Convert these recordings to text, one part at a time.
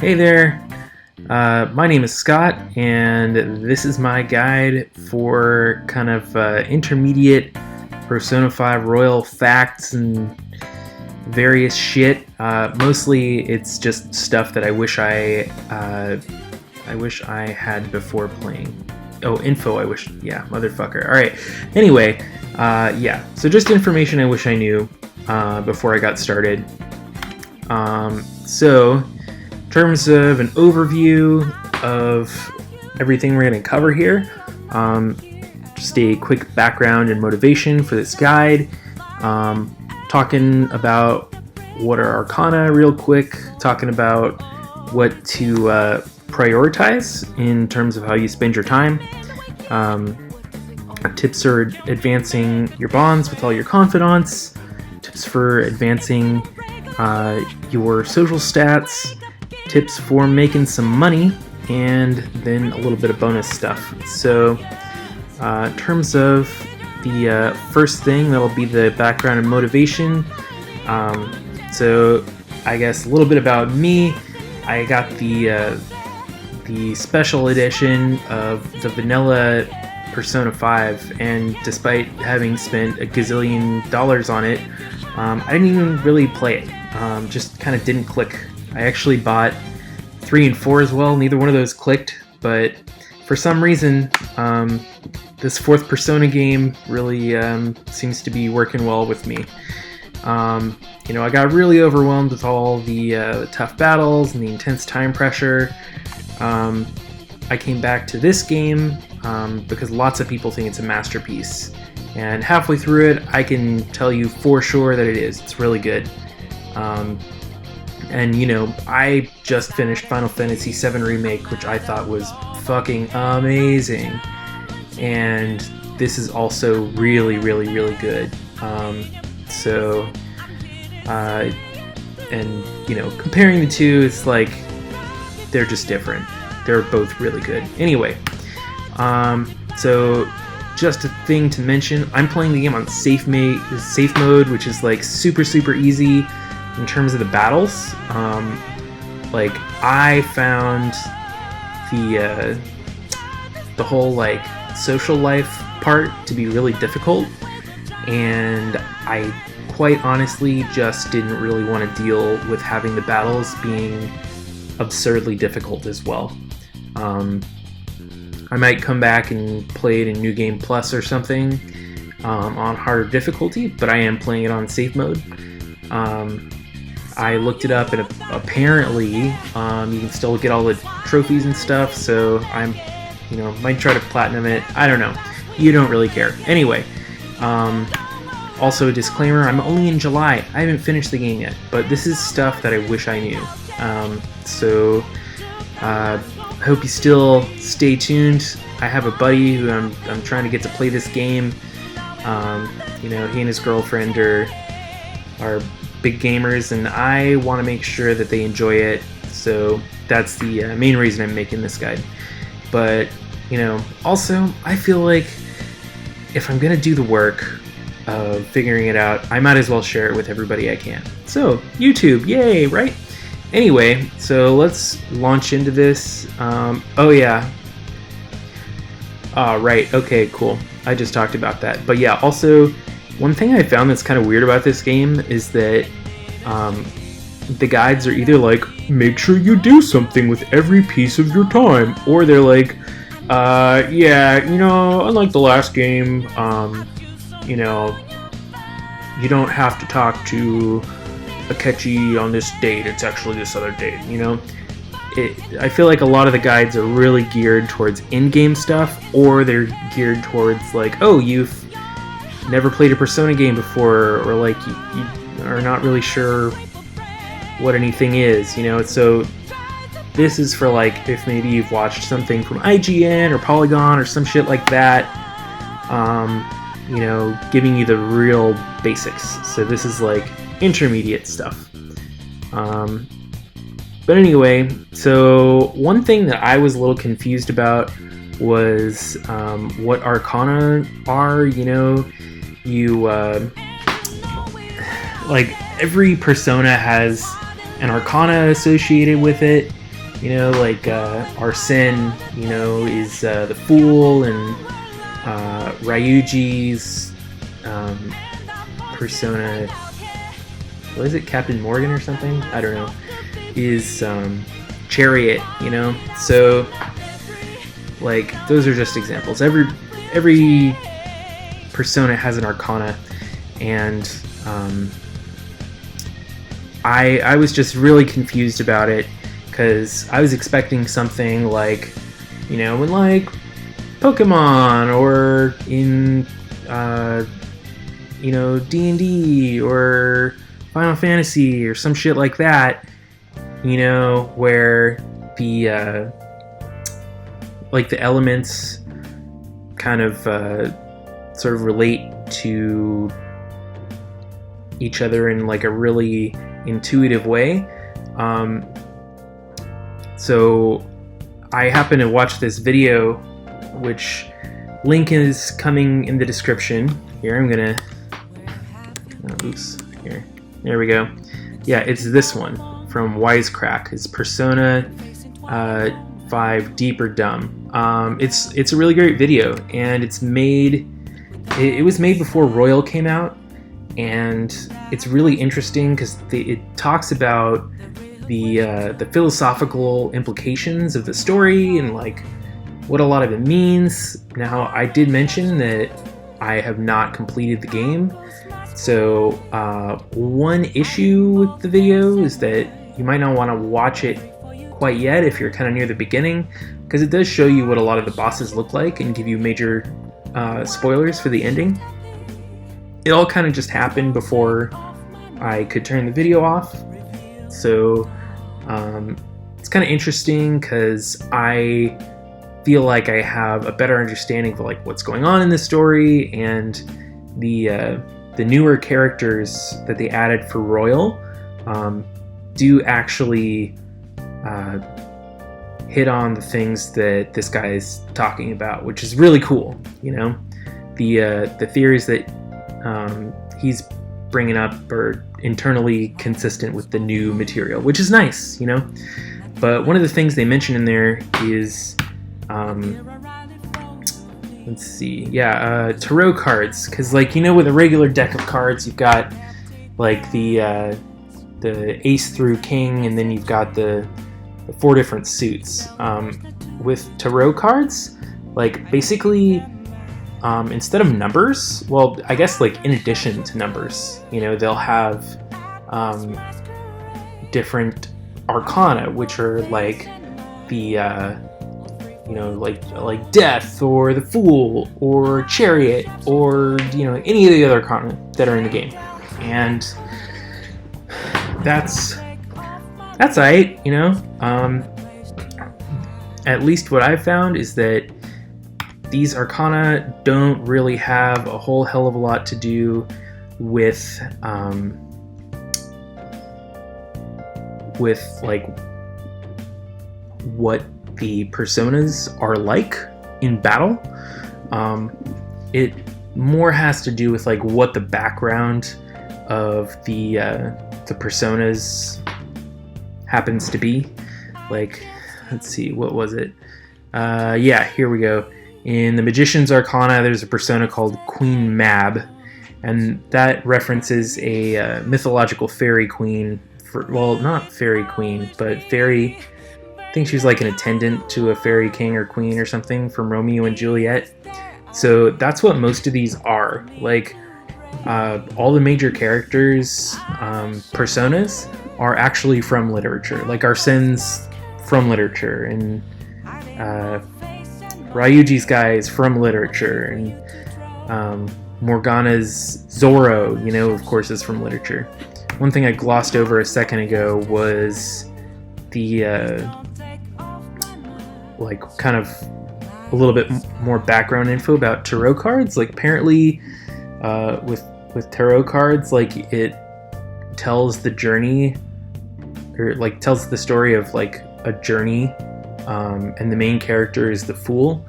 Hey there, my name is Scott, and this is my guide for kind of intermediate Persona 5 Royal facts and various shit. Mostly, it's just stuff that I wish I had before playing. Oh, info I wish, yeah, motherfucker. All right. Anyway, yeah. So just information I wish I knew before I got started. So, in terms of an overview of everything we're going to cover here, just a quick background and motivation for this guide, talking about what are arcana real quick, talking about what to prioritize in terms of how you spend your time, tips for advancing your bonds with all your confidants, tips for advancing your social stats, tips for making some money, and then a little bit of bonus stuff. So in terms of the first thing, that'll be the background and motivation. So I guess a little bit about me. I got the special edition of the vanilla Persona 5, and despite having spent a gazillion dollars on it, I didn't even really play it. Just kind of didn't click. I actually bought 3 and 4 as well. Neither one of those clicked, but for some reason, this fourth Persona game really seems to be working well with me. I got really overwhelmed with all the tough battles and the intense time pressure. I came back to this game because lots of people think it's a masterpiece. And halfway through it, I can tell you for sure that it is. It's really good. I just finished Final Fantasy VII Remake, which I thought was fucking amazing. And this is also really, really, really good. Comparing the two, it's like they're just different. They're both really good. Anyway, so just a thing to mention, I'm playing the game on safe mode, which is like super, super easy in terms of the battles. I found the whole social life part to be really difficult, and I quite honestly just didn't really want to deal with having the battles being absurdly difficult as well. I might come back and play it in New Game Plus or something on harder difficulty, but I am playing it on safe mode. I looked it up, and apparently you can still get all the trophies and stuff, so I'm might try to platinum it. I don't know. You don't really care. Anyway, also a disclaimer, I'm only in July. I haven't finished the game yet, but this is stuff that I wish I knew. I hope you still stay tuned. I have a buddy who I'm trying to get to play this game. He and his girlfriend are big gamers, and I want to make sure that they enjoy it. So that's the main reason I'm making this guide. But also I feel like if I'm gonna do the work of figuring it out, I might as well share it with everybody I can. So YouTube, yay, right? Anyway, so let's launch into this. Oh yeah. Right, okay, cool. I just talked about that. But yeah, also, one thing I found that's kind of weird about this game is that the guides are either like, make sure you do something with every piece of your time, or they're like, unlike the last game, you don't have to talk to Akechi on this date, it's actually this other date, I feel like a lot of the guides are really geared towards in-game stuff, or they're geared towards like, oh, you've never played a Persona game before, or like you are not really sure what anything is, so this is for like if maybe you've watched something from IGN or Polygon or some shit like that, giving you the real basics. So this is like intermediate stuff. But anyway, so one thing that I was a little confused about was what arcana are. Like every persona has an arcana associated with it, You know, like Arsene, you know, is the fool, and Ryuji's persona, what is it, Captain Morgan or something? I don't know. Is Chariot, you know? So, like, those are just examples. Every persona has an arcana, and I was just really confused about it, because I was expecting something like, you know, in like Pokemon, or in you know, D&D or Final Fantasy or some shit like that, you know, where the like the elements kind of sort of relate to each other in like a really intuitive way. So I happened to watch this video, which link is coming in the description. Here, I'm gonna, oops, here, there we go. Yeah, it's this one from Wisecrack. It's Persona 5 Deep or Dumb. It's a really great video, and it's made, it was made before Royal came out, and it's really interesting because it talks about the philosophical implications of the story and like what a lot of it means. Now, I did mention that I have not completed the game, so one issue with the video is that you might not want to watch it quite yet if you're kind of near the beginning, because it does show you what a lot of the bosses look like and give you major spoilers for the ending. It all kind of just happened before I could turn the video off, so it's kind of interesting because I feel like I have a better understanding of like what's going on in the story, and the newer characters that they added for Royal do actually hit on the things that this guy is talking about, which is really cool. You know, the theories that he's bringing up are internally consistent with the new material, which is nice, you know. But one of the things they mention in there is let's see, yeah, tarot cards, because like, you know, with a regular deck of cards you've got like the ace through king, and then you've got the 4 different suits. With tarot cards, like basically instead of numbers, well, I guess like in addition to numbers, you know, they'll have different arcana, which are like the you know, like death, or the fool, or chariot, or, you know, any of the other arcana that are in the game. And that's alright, you know. At least what I've found is that these arcana don't really have a whole hell of a lot to do with like what the personas are like in battle. It more has to do with like what the background of the personas happens to be. Like, let's see, what was it? Yeah, here we go. In the Magician's Arcana, there's a persona called Queen Mab, and that references a mythological fairy queen. Well, not fairy queen, but fairy. I think she's like an attendant to a fairy king or queen or something from Romeo and Juliet. So that's what most of these are. Like, all the major characters' personas are actually from literature. Like Arsene's from literature, and Ryuji's guy is from literature, and Morgana's Zoro, you know, of course, is from literature. One thing I glossed over a second ago was the like kind of a little bit more background info about tarot cards. Like, apparently with tarot cards, like, it tells the journey, or like tells the story of like a journey, and the main character is the Fool.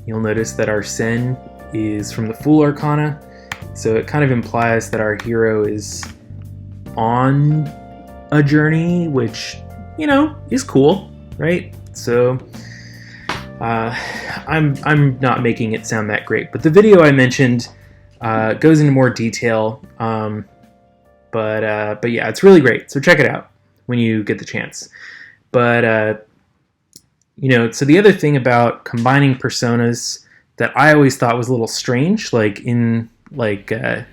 You'll notice that Arsene is from the Fool Arcana, so it kind of implies that our hero is on a journey, which you know, is cool, right? So I'm not making it sound that great, but the video I mentioned goes into more detail. But yeah, it's really great. So check it out when you get the chance. But you know, so the other thing about combining personas that I always thought was a little strange, like in like the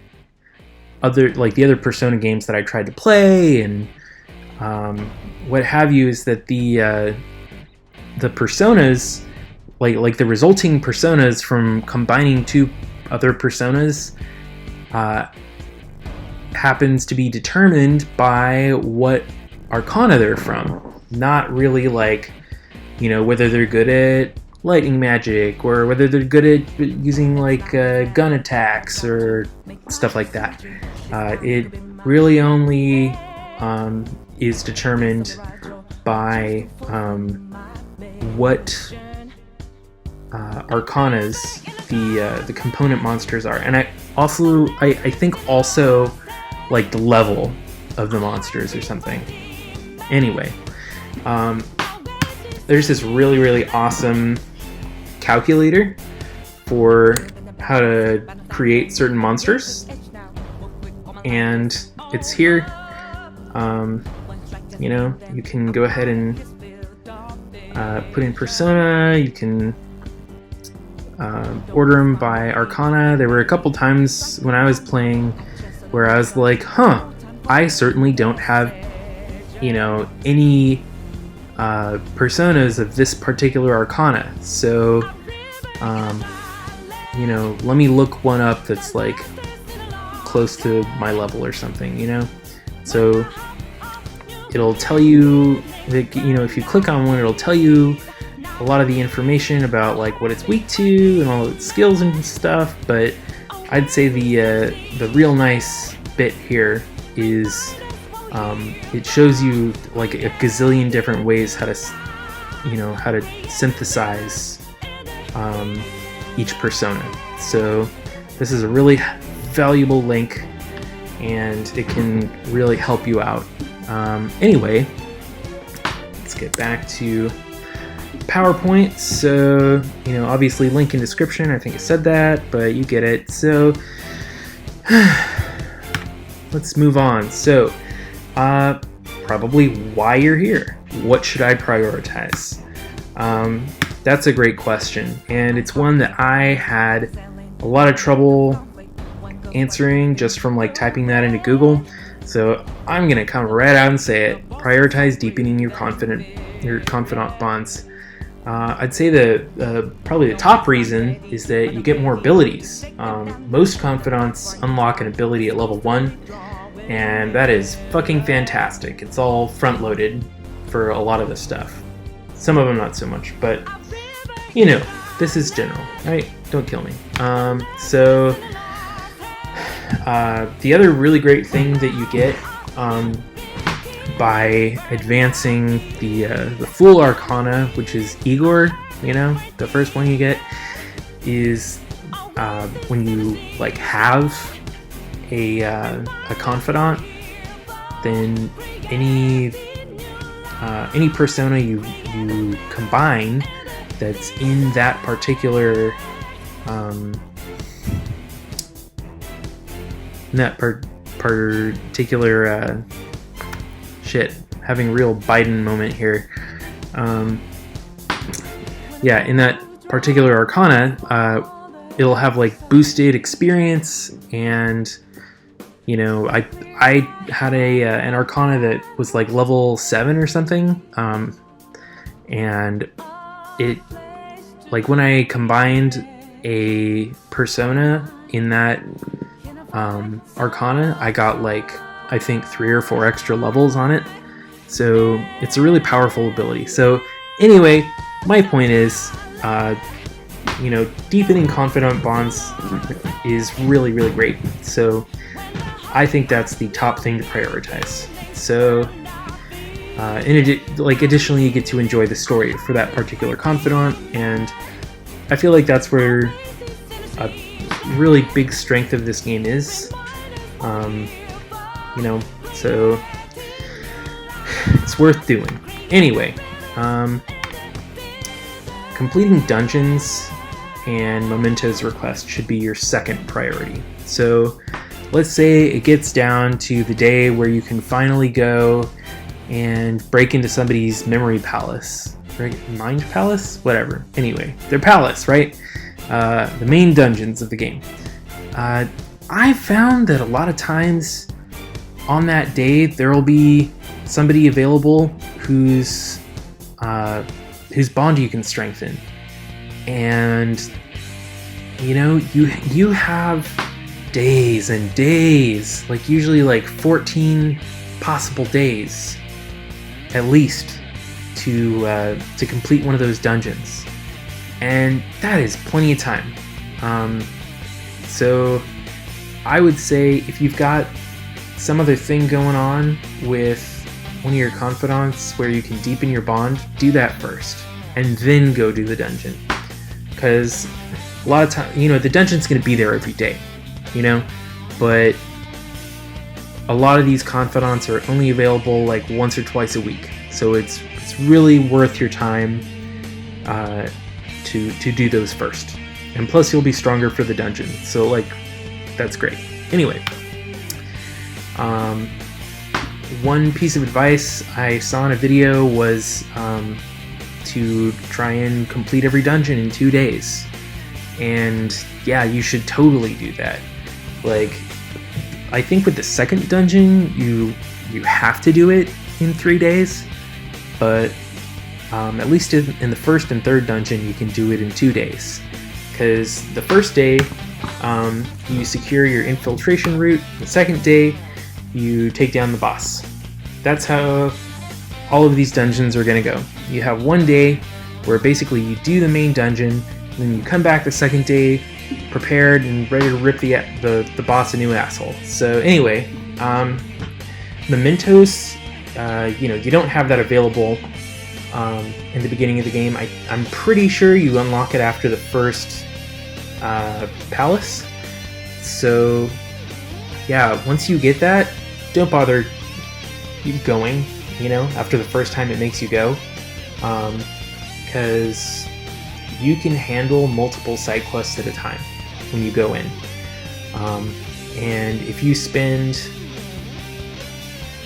other Persona games that I tried to play and what have you, is that the personas, like the resulting personas from combining two other personas, happens to be determined by what arcana they're from, not really like, you know, whether they're good at lightning magic or whether they're good at using like gun attacks or stuff like that. It really only is determined by what arcanas the component monsters are, and I think also like the level of the monsters or something. Anyway, there's this really awesome calculator for how to create certain monsters, and it's here. You know, you can go ahead and put in persona. You can order them by arcana. There were a couple times when I was playing where I was like, I certainly don't have, you know, any personas of this particular arcana, so you know, let me look one up that's like close to my level or something, you know. So it'll tell you that, you know, if you click on one, it'll tell you a lot of the information about like what it's weak to and all its skills and stuff. But I'd say the real nice bit here is it shows you like a gazillion different ways how to synthesize each persona. So this is a really valuable link, and it can really help you out. Anyway, let's get back to PowerPoint. So, you know, obviously link in description. I think I said that, but you get it. So let's move on. So probably why you're here. What should I prioritize? That's a great question, and it's one that I had a lot of trouble answering just from like typing that into Google. So I'm gonna come right out and say it. Prioritize deepening your confidant bonds. I'd say probably the top reason is that you get more abilities. Most confidants unlock an ability at level 1, and that is fucking fantastic. It's all front-loaded for a lot of the stuff. Some of them not so much, but you know, this is general, right? Don't kill me. So the other really great thing that you get by advancing the full arcana, which is Igor, you know, the first one you get, is when you like have a confidant, then any persona you combine that's in that particular shit, having a real Biden moment here. Yeah, in that particular arcana, it'll have like boosted experience, and you know, I had an arcana that was like level 7 or something, and it, like, when I combined a persona in that arcana, I got like, I think 3 or 4 extra levels on it. So it's a really powerful ability. So anyway, my point is, you know, deepening confidant bonds is really great. So I think that's the top thing to prioritize. So additionally, you get to enjoy the story for that particular confidant, and I feel like that's where a really big strength of this game is. You know, so it's worth doing. Anyway, completing dungeons and mementos requests should be your second priority. So let's say it gets down to the day where you can finally go and break into somebody's memory palace, right? Mind palace? Whatever. Anyway, their palace, right? The main dungeons of the game. I found that a lot of times on that day there will be somebody available whose bond you can strengthen, and you know you have days and days, like usually like 14 possible days at least to complete one of those dungeons, and that is plenty of time. So I would say if you've got some other thing going on with one of your confidants where you can deepen your bond, do that first and then go do the dungeon, because a lot of time, you know, the dungeon's going to be there every day, you know, but a lot of these confidants are only available like once or twice a week, so it's really worth your time to do those first, and plus you'll be stronger for the dungeon, so like that's great. Anyway, one piece of advice I saw in a video was to try and complete every dungeon in 2 days. And yeah, you should totally do that. Like, I think with the second dungeon, you have to do it in 3 days, but at least in the first and third dungeon, you can do it in 2 days. Because the first day, you secure your infiltration route. The second day, you take down the boss. That's how all of these dungeons are going to go. You have 1 day where basically you do the main dungeon, and then you come back the second day prepared and ready to rip the boss a new asshole. So anyway, mementos, you know, you don't have that available in the beginning of the game. I'm pretty sure you unlock it after the first palace. So yeah, once you get that, don't bother keep going, you know, after the first time it makes you go, because you can handle multiple side quests at a time when you go in, and if you spend,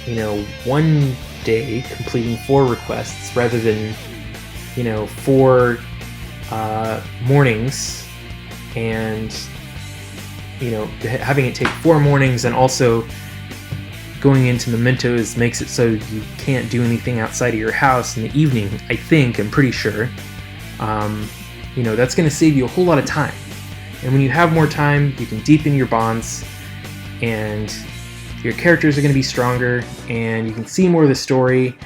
you know, 1 day completing 4 requests rather than, you know, 4 mornings, and you know, having it take 4 mornings and also going into mementos makes it so you can't do anything outside of your house in the evening, I'm pretty sure. You know, that's going to save you a whole lot of time. And when you have more time, you can deepen your bonds, and your characters are going to be stronger, and you can see more of the story.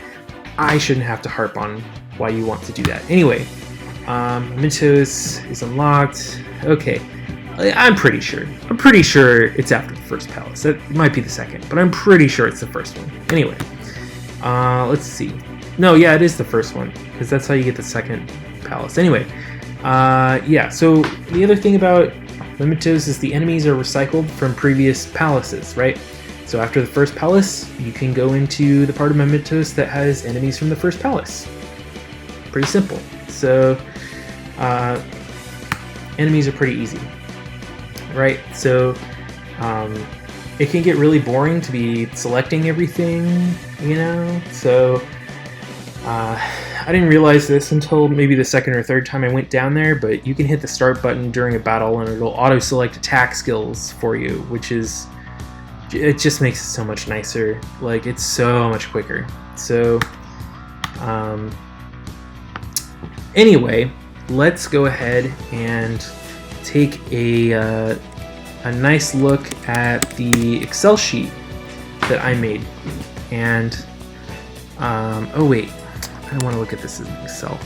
I shouldn't have to harp on why you want to do that. Anyway, mementos is unlocked. Okay. I'm pretty sure it's after the first palace. That might be the second, but I'm pretty sure it's the first one. Anyway, let's see. No, yeah, it is the first one, because that's how you get the second palace. Anyway, yeah, so the other thing about mementos is the enemies are recycled from previous palaces, right? So after the first palace, you can go into the part of mementos that has enemies from the first palace. Pretty simple. So, enemies are pretty easy. Right, so it can get really boring to be selecting everything, you know, so I didn't realize this until maybe the second or third time I went down there, but you can hit the start button during a battle and it'll auto-select attack skills for you, which is, it just makes it so much nicer. Like, it's so much quicker. So anyway, let's go ahead and take a nice look at the Excel sheet that I made. And oh wait, I don't want to look at this in Excel.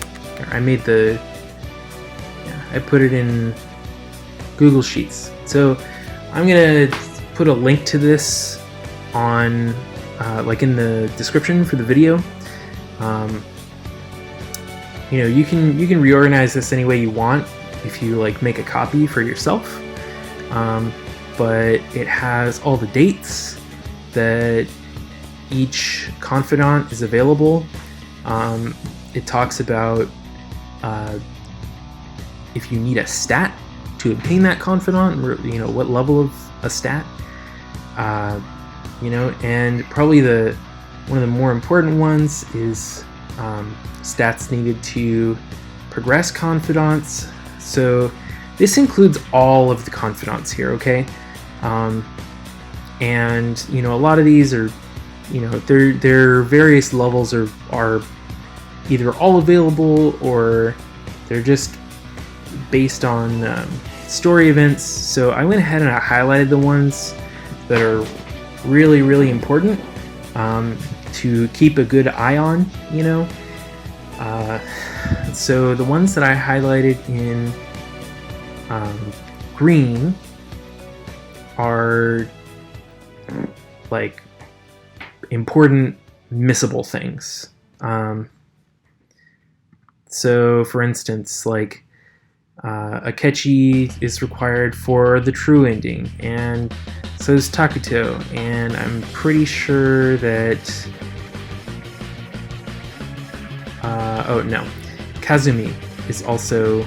I made I put it in Google Sheets. So I'm gonna put a link to this on like in the description for the video. You know, you can reorganize this any way you want if you like make a copy for yourself, but it has all the dates that each confidant is available, It talks about if you need a stat to obtain that confidant, you know, what level of a stat, you know, and probably one of the more important ones is stats needed to progress confidants. So this includes all of the confidants here, okay? And you know, a lot of these are, you know, their various levels are either all available or they're just based on story events. So I went ahead and I highlighted the ones that are really, really important to keep a good eye on, you know. So the ones that I highlighted in green are like important missable things. So for instance, like a catchy is required for the true ending, and so is Takuto, and I'm pretty sure that oh no, Kazumi is also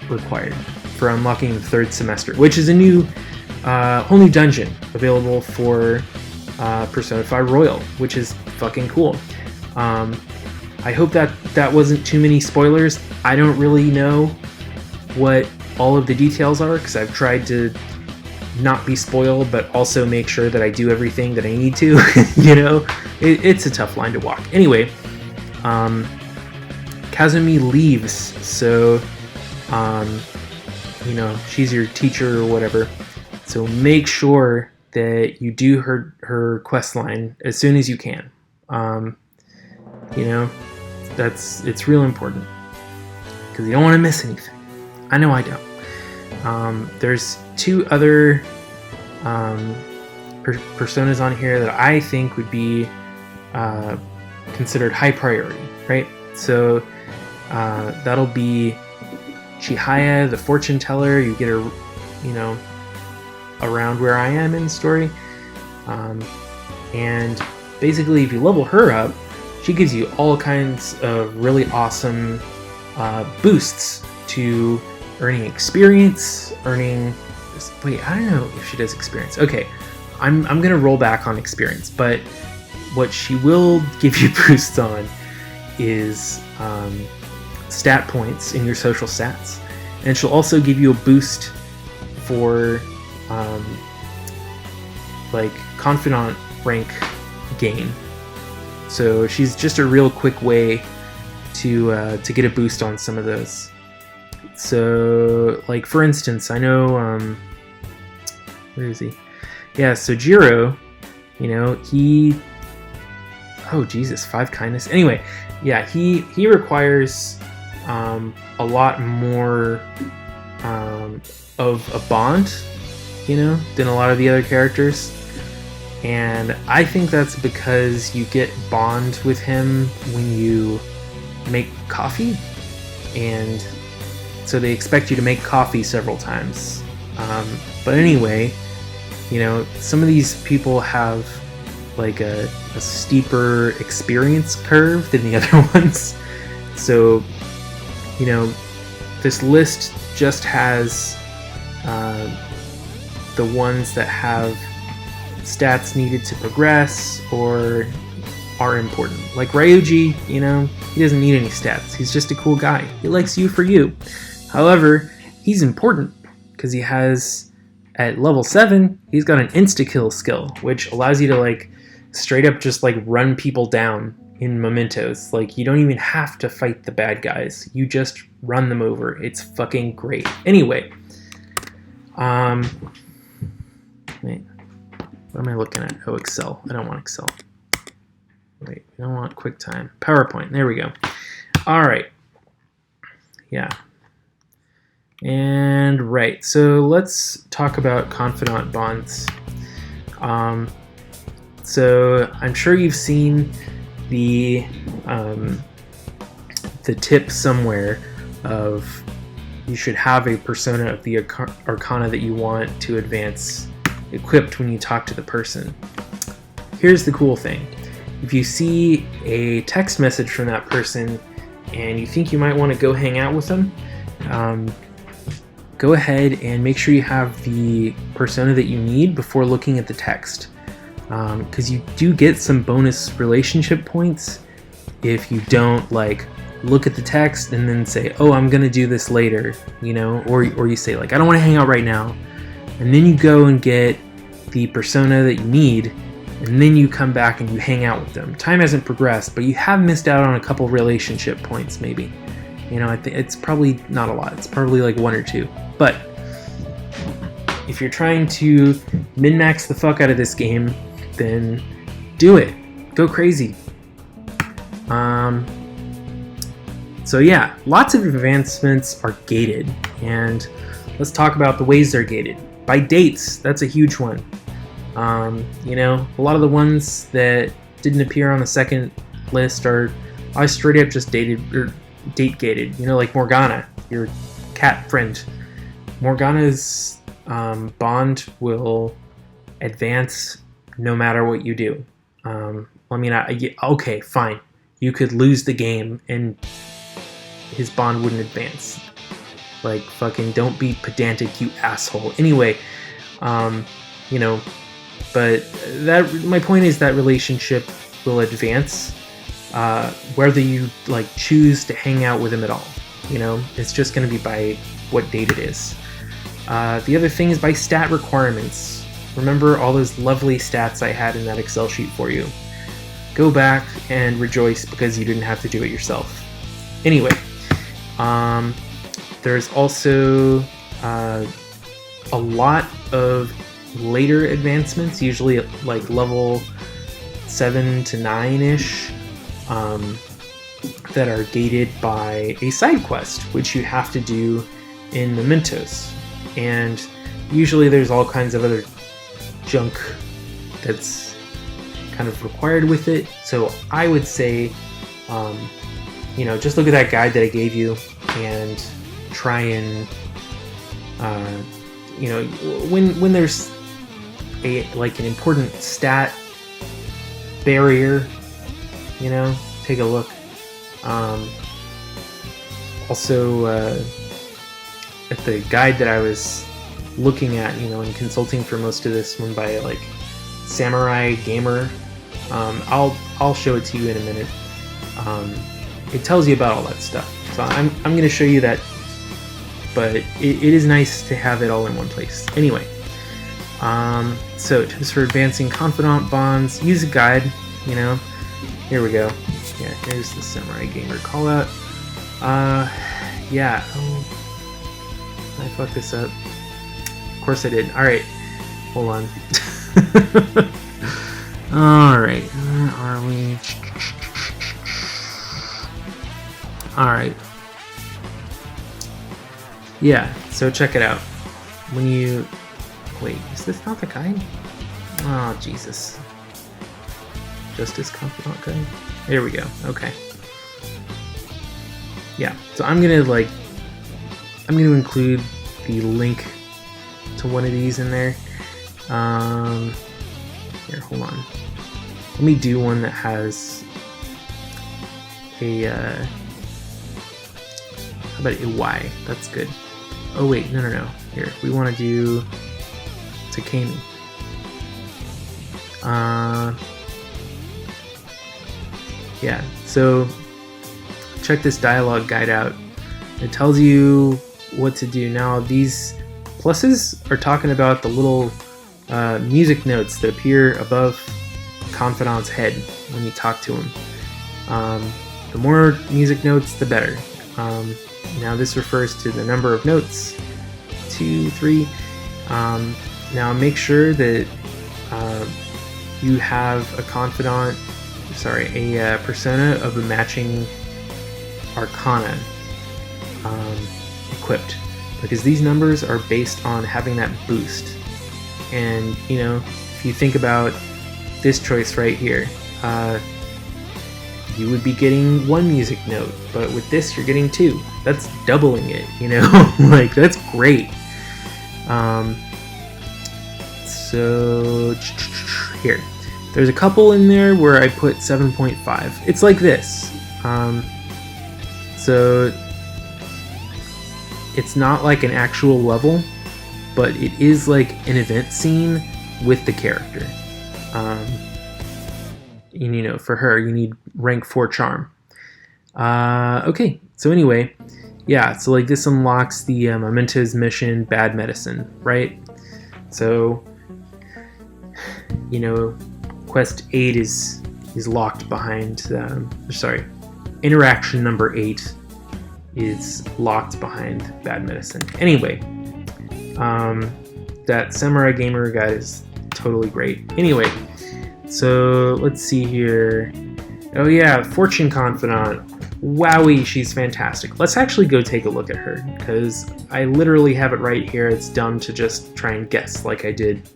required for unlocking the 3rd semester, which is a new whole new dungeon available for Persona 5 Royal, which is fucking cool. I hope that wasn't too many spoilers. I don't really know what all of the details are because I've tried to not be spoiled, but also make sure that I do everything that I need to. You know, it's a tough line to walk. Anyway, Kazumi leaves, so you know, she's your teacher or whatever. So make sure that you do her quest line as soon as you can. You know, it's real important because you don't want to miss anything. I know I don't. There's 2 other personas on here that I think would be considered high priority, right? So that'll be Chihaya, the fortune teller. You get her, you know, around where I am in the story, and basically if you level her up, she gives you all kinds of really awesome boosts to earning experience, wait, I don't know if she does experience. Okay, I'm gonna roll back on experience, but what she will give you boosts on is stat points in your social stats, and she'll also give you a boost for like confidant rank gain. So she's just a real quick way to get a boost on some of those. So like for instance, I know where is he? Yeah, so Jiro, you know, he, oh Jesus, 5 kindness. Anyway, yeah, he requires a lot more of a bond, you know, than a lot of the other characters. And I think that's because you get bond with him when you make coffee, and so they expect you to make coffee several times. But anyway, you know, some of these people have like a steeper experience curve than the other ones. So, you know, this list just has the ones that have stats needed to progress or are important. Like Ryuji, you know, he doesn't need any stats. He's just a cool guy. He likes you for you. However, he's important because he has, at level 7, he's got an insta-kill skill, which allows you to like straight up just like run people down in mementos. Like you don't even have to fight the bad guys. You just run them over. It's fucking great. Anyway, wait. What am I looking at? Oh, Excel. I don't want Excel. Wait, I don't want QuickTime. PowerPoint. There we go. All right. Yeah. And right. So let's talk about confidant bonds. So I'm sure you've seen the tip somewhere of you should have a persona of the arcana that you want to advance equipped when you talk to the person. Here's the cool thing. if you see a text message from that person and you think you might want to go hang out with them, go ahead and make sure you have the persona that you need before looking at the text, because you do get some bonus relationship points if you don't like look at the text and then say, oh, I'm gonna do this later, you know, or you say like, I don't want to hang out right now, and then you go and get the persona that you need, and then you come back and you hang out with them. Time hasn't progressed, but you have missed out on a couple relationship points maybe. You know, I think it's probably not a lot. It's probably like 1 or 2. But if you're trying to min-max the fuck out of this game, then do it. Go crazy. So yeah, lots of advancements are gated, and let's talk about the ways they're gated. By dates, that's a huge one. You know, a lot of the ones that didn't appear on the second list are straight up just dated or date gated. You know, like Morgana, your cat friend. Morgana's bond will advance no matter what you do. Okay, fine. You could lose the game and his bond wouldn't advance. Like, fucking don't be pedantic, you asshole. Anyway, you know, but my point is that relationship will advance whether you like choose to hang out with him at all. You know, it's just going to be by what date it is. The other thing is by stat requirements. Remember all those lovely stats I had in that Excel sheet for you. Go back and rejoice because you didn't have to do it yourself. Anyway, there's also a lot of later advancements, usually at like level 7 to 9-ish, that are gated by a side quest, which you have to do in Mementos. And usually there's all kinds of other junk that's kind of required with it. So I would say, you know, just look at that guide that I gave you and try and, you know, when there's like an important stat barrier, you know, take a look. Also, at the guide that I was looking at, you know, and consulting for most of this one by like Samurai Gamer, I'll show it to you in a minute. It tells you about all that stuff. So I'm going to show you that, but it is nice to have it all in one place. Anyway, so tips for advancing confidant bonds, use a guide, you know. Here we go. Yeah, here's the Samurai Gamer call out. Yeah. Oh, I fucked this up. Of course I did. Alright. Hold on. Alright. Where are we? Alright. Yeah, so check it out. When you... Wait, is this not the guide? Oh, Jesus. Justice Confidant Guide? There we go. Okay. Yeah, so I'm gonna include the link to one of these in there. Here, hold on. Let me do one that has a, how about a Y? That's good. Oh wait, no. Here, we want to do Takemi. Yeah, so check this dialogue guide out. It tells you what to do. Now, these pluses are talking about the little music notes that appear above Confidant's head when you talk to him. The more music notes, the better. Now, this refers to the number of notes. 2, 3. Now, make sure that you have a persona of a matching arcana equipped, because these numbers are based on having that boost. And you know, if you think about this choice right here, you would be getting 1 music note, but with this you're getting 2. That's doubling it, you know. Like, that's great. So here, There's a couple in there where I put 7.5. It's like this. So it's not like an actual level, but it is like an event scene with the character. And, you know, for her, you need rank 4 charm. Okay, so anyway, yeah, so like this unlocks the Mementos mission, Bad Medicine, right? So, you know, quest 8 is locked behind, interaction number 8 is locked behind Bad Medicine. Anyway, that Samurai Gamer guide is totally great. Anyway, so let's see here. Oh yeah, Fortune Confidant. Wowie, she's fantastic. Let's actually go take a look at her, because I literally have it right here. It's dumb to just try and guess like I did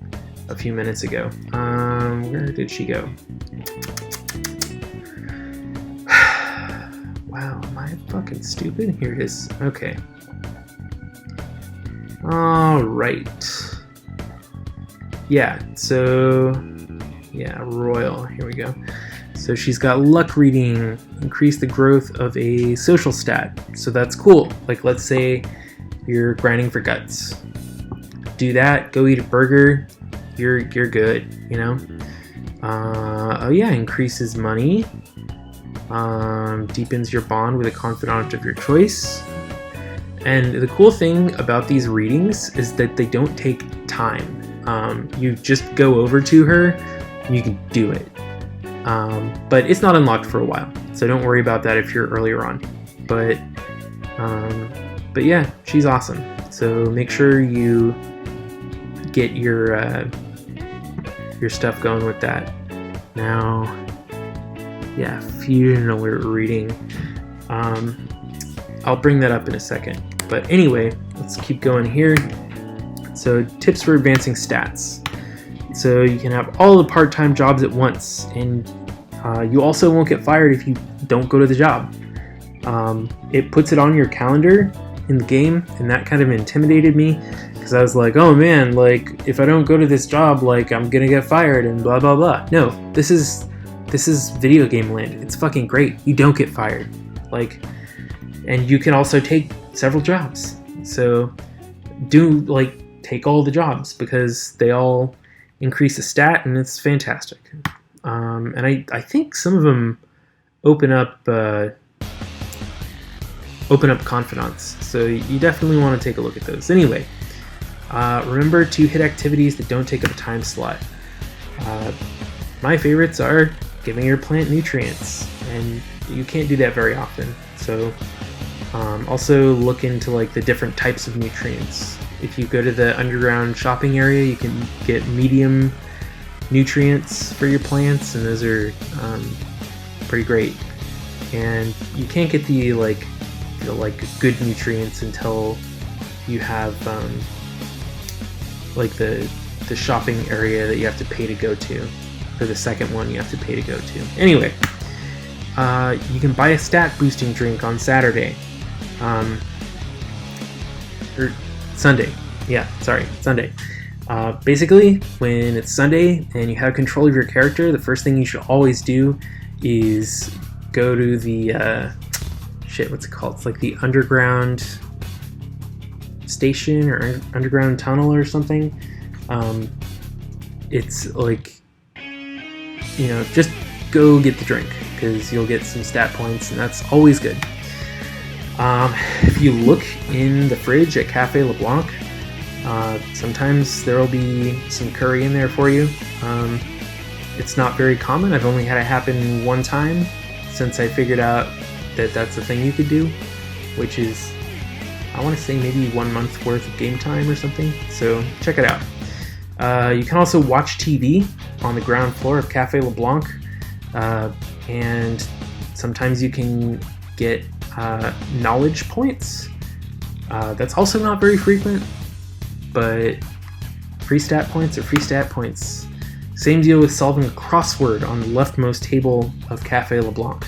a few minutes ago. Where did she go? Wow, am I fucking stupid? Here it is. Okay. Alright. Yeah, so... yeah, Royal. Here we go. So she's got luck reading, increase the growth of a social stat. So that's cool. Like, let's say you're grinding for guts. Do that, go eat a burger, you're good, you know? Oh yeah, increases money. Deepens your bond with a confidant of your choice. And the cool thing about these readings is that they don't take time. You just go over to her and you can do it. But it's not unlocked for a while, so don't worry about that if you're earlier on. But yeah, she's awesome. So make sure you get your stuff going with that. Now, yeah, Fusion Alert reading. I'll bring that up in a second. But anyway, let's keep going here. So tips for advancing stats. So you can have all the part-time jobs at once, and you also won't get fired if you don't go to the job. It puts it on your calendar in the game, and that kind of intimidated me, because I was like, oh man, like, if I don't go to this job, like, I'm gonna get fired and blah blah blah. No, this is video game land. It's fucking great. You don't get fired. Like, and you can also take several jobs. So take all the jobs, because they all increase the stat, and it's fantastic. And I think some of them open up confidants, so you definitely want to take a look at those. Anyway, remember to hit activities that don't take up a time slot. My favorites are giving your plant nutrients, and you can't do that very often. So also look into like the different types of nutrients. If you go to the underground shopping area, you can get medium nutrients for your plants, and those are pretty great. And you can't get the good nutrients until you have the shopping area that you have to pay to go to, or the second one you have to pay to go to. Anyway, you can buy a stat boosting drink on Saturday. Or Sunday. Yeah, sorry, Sunday. Basically, when it's Sunday and you have control of your character, the first thing you should always do is go to the what's it called? It's like the underground station or underground tunnel or something. It's like, you know, just go get the drink, because you'll get some stat points, and that's always good. If you look in the fridge at Cafe LeBlanc, sometimes there will be some curry in there for you. It's not very common. I've only had it happen one time since I figured out that that's a thing you could do, which is, I want to say, maybe 1 month worth of game time or something. So check it out. You can also watch TV on the ground floor of Cafe LeBlanc, and sometimes you can get knowledge points. That's also not very frequent, but free stat points are free stat points. Same deal with solving a crossword on the leftmost table of Cafe LeBlanc.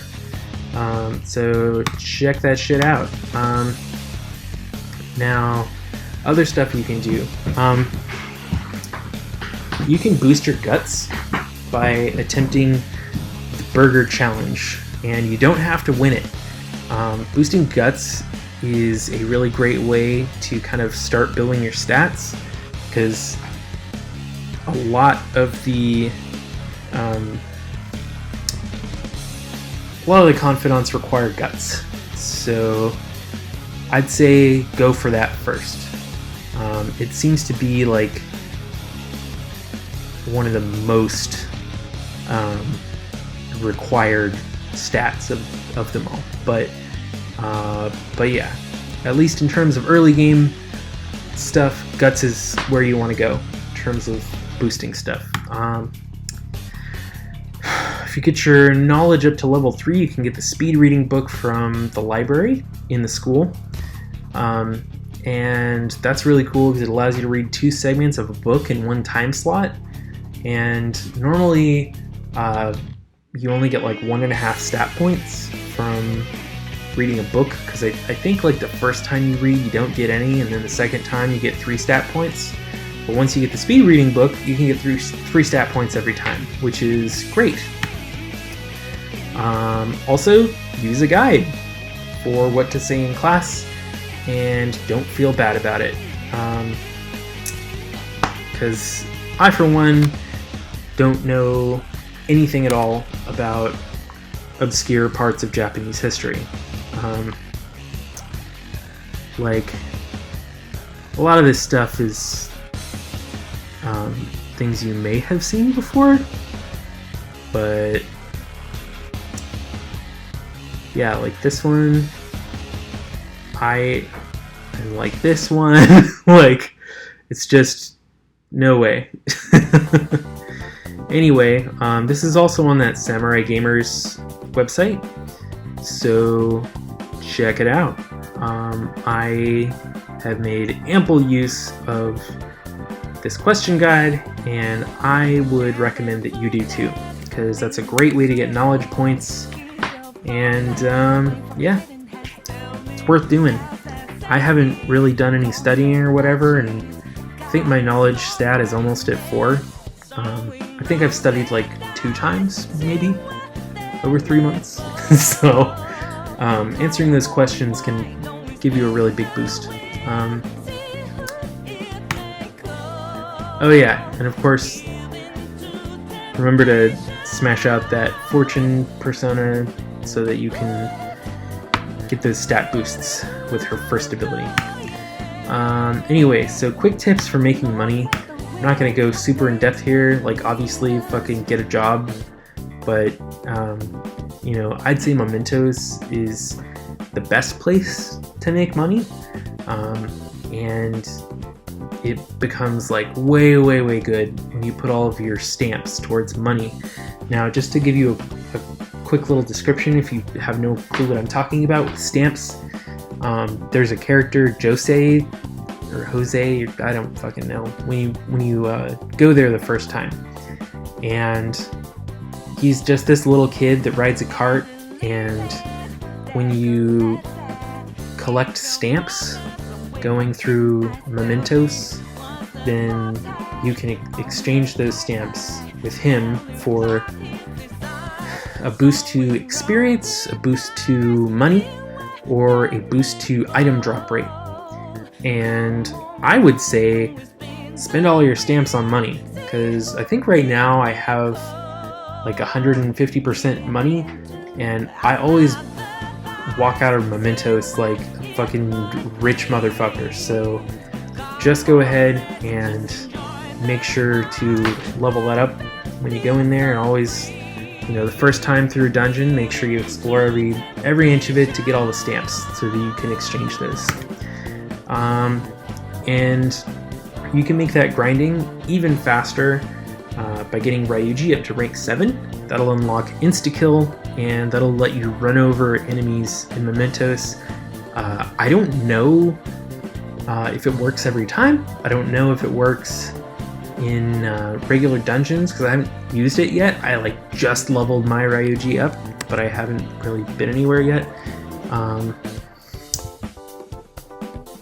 So check that shit out. Now, other stuff you can do. You can boost your guts by attempting the burger challenge, and you don't have to win it. Boosting guts is a really great way to kind of start building your stats, because a lot of the confidants require guts, so I'd say go for that first. It seems to be like one of the most required stats of them all, but yeah, at least in terms of early game stuff, guts is where you want to go in terms of boosting stuff. If you get your knowledge up to level 3, you can get the speed reading book from the library in the school. And that's really cool because it allows you to read 2 segments of a book in 1 time slot. And normally you only get like 1.5 stat points from reading a book, because I think like the first time you read you don't get any, and then the second time you get 3 stat points. But once you get the speed reading book, you can get 3 stat points every time, which is great. Also, use a guide for what to say in class, and don't feel bad about it. Because I, for one, don't know anything at all about obscure parts of Japanese history. Like, a lot of this stuff is things you may have seen before, but yeah, like this one, and like this one, like, it's just no way. Anyway, this is also on that Samurai Gamers website, so check it out. I have made ample use of this question guide, and I would recommend that you do too, because that's a great way to get knowledge points, and yeah, it's worth doing. I haven't really done any studying or whatever, and I think my knowledge stat is almost at 4. I think I've studied like 2 times, maybe, over 3 months. So answering those questions can give you a really big boost. Oh yeah, and of course, remember to smash out that fortune persona so that you can get those stat boosts with her first ability. Anyway, so quick tips for making money. I'm not going to go super in depth here, like obviously fucking get a job, but you know, I'd say mementos is the best place to make money, and it becomes like way good when you put all of your stamps towards money. Now, just to give you a quick little description, if you have no clue what I'm talking about with stamps, there's a character, Jose, or Jose, I don't fucking know, when you go there the first time, and he's just this little kid that rides a cart, and when you collect stamps going through mementos, then you can exchange those stamps with him for a boost to experience, a boost to money, or a boost to item drop rate. And I would say spend all your stamps on money, because I think right now I have like 150% money, and I always walk out of mementos like a fucking rich motherfucker. So just go ahead and make sure to level that up when you go in there, and always, you know, the first time through a dungeon, make sure you explore every inch of it to get all the stamps so that you can exchange those. And you can make that grinding even faster by getting Ryuji up to rank 7. That'll unlock insta-kill, and that'll let you run over enemies in mementos. I don't know if it works every time. I don't know if it works in regular dungeons, because I haven't used it yet. I like just leveled my Ryuji up, but I haven't really been anywhere yet.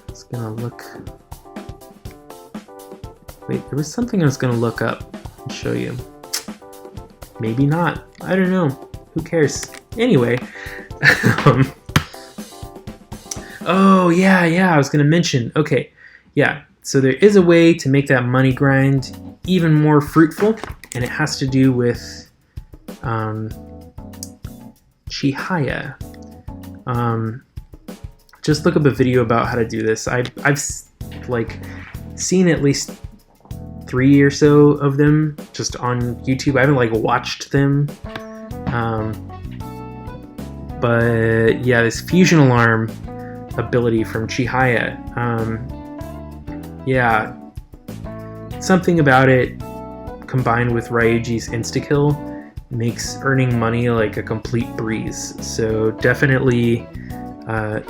It's gonna look... Wait, there was something I was gonna look up and show you. maybe not. I don't know. Who cares? Anyway. Oh, yeah, I was going to mention. Okay, yeah. So there is a way to make that money grind even more fruitful, and it has to do with Chihaya. Just look up a video about how to do this. I've like seen at least 3 or so of them just on YouTube. I haven't like watched them. But yeah, this fusion alarm ability from Chihaya. Yeah, something about it combined with Ryuji's insta-kill makes earning money like a complete breeze. So definitely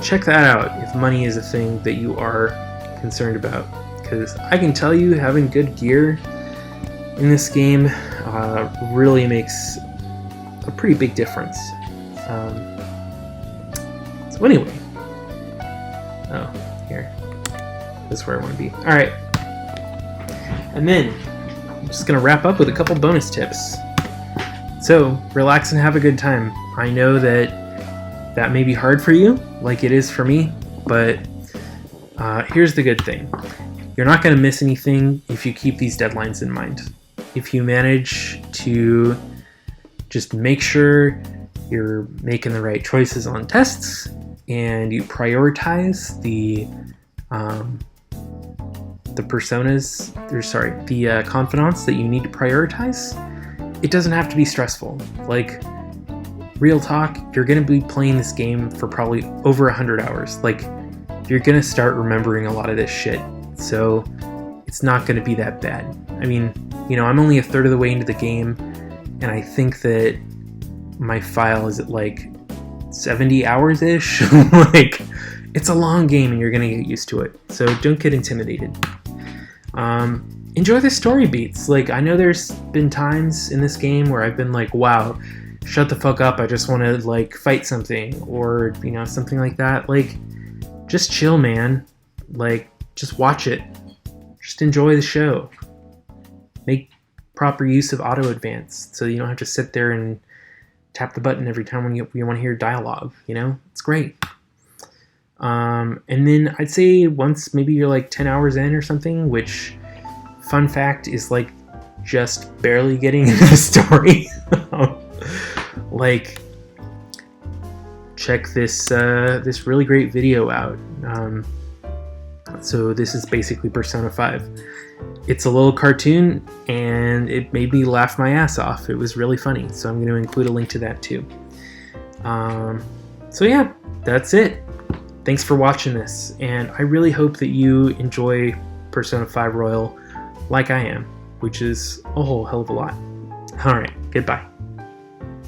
check that out if money is a thing that you are concerned about. Because I can tell you, having good gear in this game really makes a pretty big difference. So anyway, here, this is where I want to be. All right, and then I'm just gonna wrap up with a couple bonus tips. So relax and have a good time. I know that may be hard for you, like it is for me, but here's the good thing. You're not going to miss anything if you keep these deadlines in mind. If you manage to just make sure you're making the right choices on tests and you prioritize the confidants that you need to prioritize, it doesn't have to be stressful. Like, real talk, you're going to be playing this game for probably over 100 hours. Like, you're going to start remembering a lot of this shit. So it's not going to be that bad. I mean, I'm only a third of the way into the game, and I think that my file is at like 70 hours-ish. Like, it's a long game, and you're going to get used to it. So don't get intimidated. Enjoy the story beats. Like, I know there's been times in this game where I've been like, wow, shut the fuck up, I just want to like fight something, or something like that. Like, just chill, man. Like, just watch it. Just enjoy the show. Make proper use of auto advance so you don't have to sit there and tap the button every time when you want to hear dialogue. It's great. And then I'd say once maybe you're like 10 hours in or something, which, fun fact, is like just barely getting into the story. Like, check this really great video out. So this is basically Persona 5. It's a little cartoon, and it made me laugh my ass off. It was really funny, so I'm going to include a link to that too. So yeah, that's it. Thanks for watching this, and I really hope that you enjoy Persona 5 Royal like I am, which is a whole hell of a lot. Alright, goodbye.